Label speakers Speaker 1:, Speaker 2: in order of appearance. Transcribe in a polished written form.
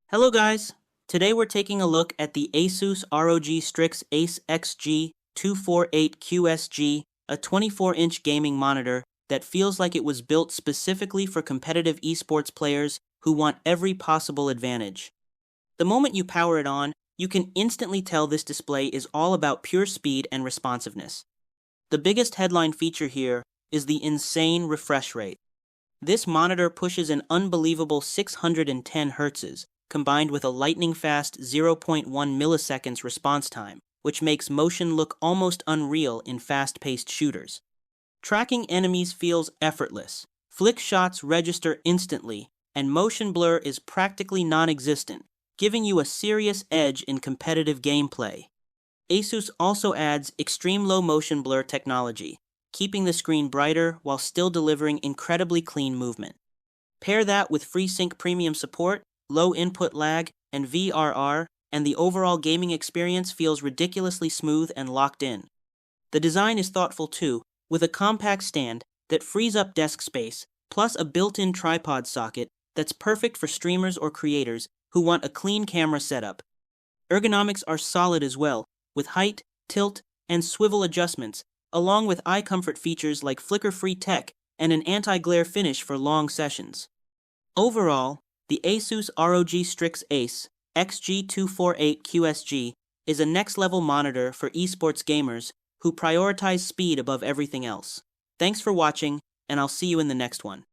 Speaker 1: Hello guys! Today we're taking a look at the ASUS ROG Strix Ace XG248QSG, a 24-inch gaming monitor that feels like it was built specifically for competitive esports players who want every possible advantage. The moment you power it on, you can instantly tell this display is all about pure speed and responsiveness. The biggest headline feature here is the insane refresh rate. This monitor pushes an unbelievable 610 Hz, combined with a lightning-fast 0.1 milliseconds response time, which makes motion look almost unreal in fast-paced shooters. Tracking enemies feels effortless, flick shots register instantly, and motion blur is practically non-existent, giving you a serious edge in competitive gameplay. ASUS also adds extreme low motion blur technology, keeping the screen brighter while still delivering incredibly clean movement. Pair that with FreeSync premium support, low input lag, and VRR, and the overall gaming experience feels ridiculously smooth and locked in. The design is thoughtful too, with a compact stand that frees up desk space, plus a built-in tripod socket that's perfect for streamers or creators who want a clean camera setup. Ergonomics are solid as well, with height, tilt, and swivel adjustments, along with eye comfort features like flicker-free tech and an anti-glare finish for long sessions. Overall, the ASUS ROG Strix Ace XG248QSG is a next-level monitor for esports gamers who prioritize speed above everything else. Thanks for watching, and I'll see you in the next one.